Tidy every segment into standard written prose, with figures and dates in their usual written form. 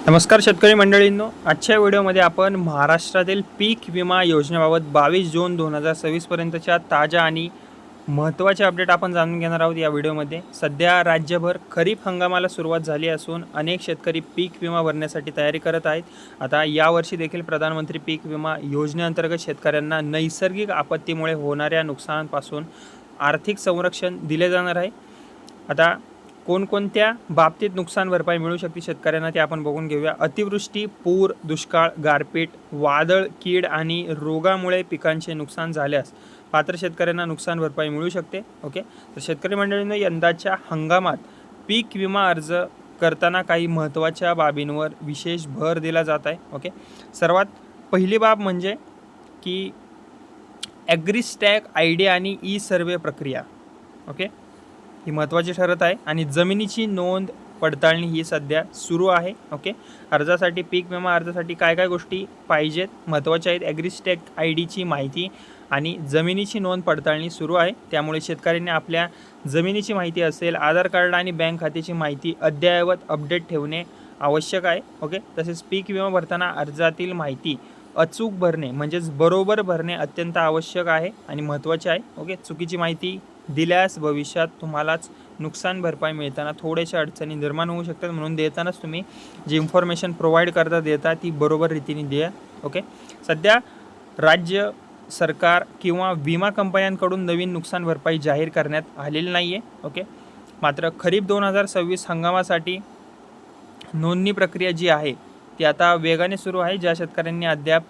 नमस्कार शेतकरी मंडळींनो, आजच्या व्हिडिओमध्ये आपण महाराष्ट्रातील पीक विमा योजनेबाबत 22 जून 2026 पर्यंतच्या ताज्या आणि महत्त्वाचे अपडेट आपण जाणून घेणार आहोत. या व्हिडिओमध्ये सध्या राज्यभर खरीप हंगामाला सुरुवात झाली असून अनेक शेतकरी पीक विमा भरण्यासाठी तयारी करत आहेत. आता यावर्षी देखील प्रधानमंत्री पीक विमा योजनेअंतर्गत शेतकऱ्यांना नैसर्गिक आपत्तीमुळे होणाऱ्या नुकसानापासून आर्थिक संरक्षण दिले जाणार आहे. आता कोणकोणत्या बाबतीत नुकसान भरपाई मिळू शकते शेतकऱ्यांना ते आपण बघून घेऊया. अतिवृष्टी, पूर, दुष्काळ, गारपीट, वादळ, कीड आणि रोगामुळे पिकांचे नुकसान झाल्यास पात्र शेतकऱ्यांना नुकसान भरपाई मिळू शकते. ओके, तर शेतकरी मंडळींनो, यंदाच्या हंगामात पीक विमा अर्ज करताना काही महत्त्वाच्या बाबींवर विशेष भर दिला जात आहे. ओके, सर्वात पहिली बाब म्हणजे की ॲग्रिस्टॅग आय डी आणि ई सर्वे प्रक्रिया. ओके, ही महत्त्वाची ठरत आहे. आणि जमिनीची नोंद पडताळणी ही सध्या सुरू आहे. ओके, अर्जासाठी पीक विमा अर्जासाठी काय काय गोष्टी पाहिजेत महत्त्वाच्या आहेत. ॲग्रिस्टॅग आय डीची माहिती आणि जमिनीची नोंद पडताळणी सुरू आहे. त्यामुळे शेतकऱ्यांनी आपल्या जमिनीची माहिती असेल, आधार कार्ड आणि बँक खात्याची माहिती अद्ययावत अपडेट ठेवणे आवश्यक आहे. ओके, तसेच पीक विमा भरताना अर्जातील माहिती अचूक भरणे म्हणजेच बरोबर भरणे अत्यंत आवश्यक आहे आणि महत्त्वाचे आहे. ओके, चुकीची माहिती दिल्यास भविष्यात तुम्हालाच नुकसान भरपाई मिळताना थोड्याशा अडचणी निर्माण होऊ शकतात. म्हणून देतानाच तुम्ही जी इन्फॉर्मेशन प्रोव्हाइड देता ती बरोबर रीतीने द्या. ओके, सध्या राज्य सरकार किंवा विमा कंपन्यांकडून नवीन नुकसान भरपाई जाहीर करण्यात आलेली नाही आहे. ओके, मात्र खरीप 2026 हंगामासाठी नोंदणी प्रक्रिया जी आहे ती आता वेगाने सुरू आहे. ज्या शेतकऱ्यांनी अद्याप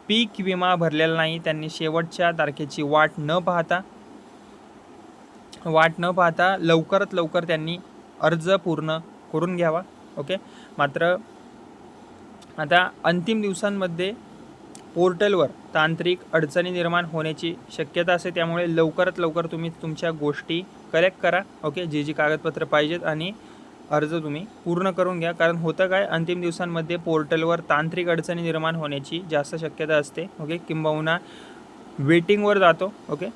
पीक विमा भरलेला नाही त्यांनी शेवटच्या तारखेची वाट न पाहता लवकरात लवकर त्यांनी अर्ज पूर्ण करून घ्यावा. ओके, मात्र आता अंतिम दिवसांमध्ये पोर्टलवर तांत्रिक अडचणी निर्माण होण्याची शक्यता असते. त्यामुळे लवकरात लवकर तुम्ही तुमच्या गोष्टी कलेक्ट करा. ओके, जी कागदपत्र पाहिजेत आणि अर्ज तुम्ही पूर्ण करून घ्या. कारण होतं काय, अंतिम दिवसांमध्ये पोर्टलवर तांत्रिक अडचणी निर्माण होण्याची जास्त शक्यता असते. ओके, किंबहुना वेटिंगवर जातो ओके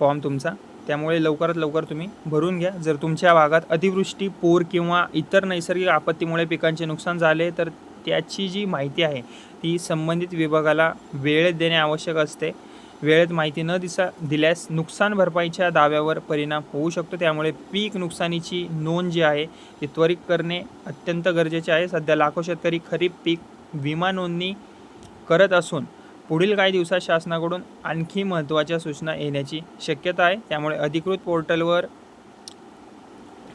फॉर्म तुमचा. त्यामुळे लवकरात लवकर तुम्ही भरून घ्या. जर तुमच्या भागात अतिवृष्टी, पूर किंवा इतर नैसर्गिक आपत्तीमुळे पिकांचे नुकसान झाले तर त्याची जी माहिती आहे ती संबंधित विभागाला वेळेत देणे आवश्यक असते. वेळेत माहिती न दिल्यास नुकसान भरपाईच्या दाव्यावर परिणाम होऊ शकतो. त्यामुळे पीक नुकसानीची नोंद जी आहे ती त्वरित करणे अत्यंत गरजेचे आहे. सध्या लाखो शेतकरी खरीप पीक विमा नोंदणी करत असून पुढील काही दिवसात शासनाकडून आणखी महत्त्वाच्या सूचना येण्याची शक्यता आहे. त्यामुळे अधिकृत पोर्टलवर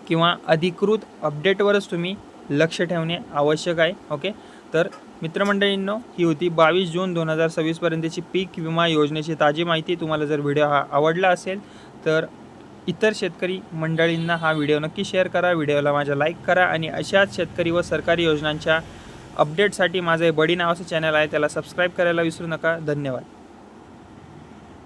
किंवा अधिकृत अपडेटवरच तुम्ही लक्ष ठेवणे आवश्यक आहे. ओके, तर मित्रमंडळींनो, ही होती 22 जून 2026 पर्यंतची पीक विमा योजनेची ताजी माहिती. तुम्हाला जर व्हिडिओ हा आवडला असेल तर इतर शेतकरी मंडळींना हा व्हिडिओ नक्की शेअर करा. व्हिडिओला माझ्या लाईक करा आणि अशाच शेतकरी व सरकारी योजनांच्या अपडेटसाठी माझं बडी नावाचं चॅनल आहे त्याला सबस्क्राईब करायला विसरू नका. धन्यवाद.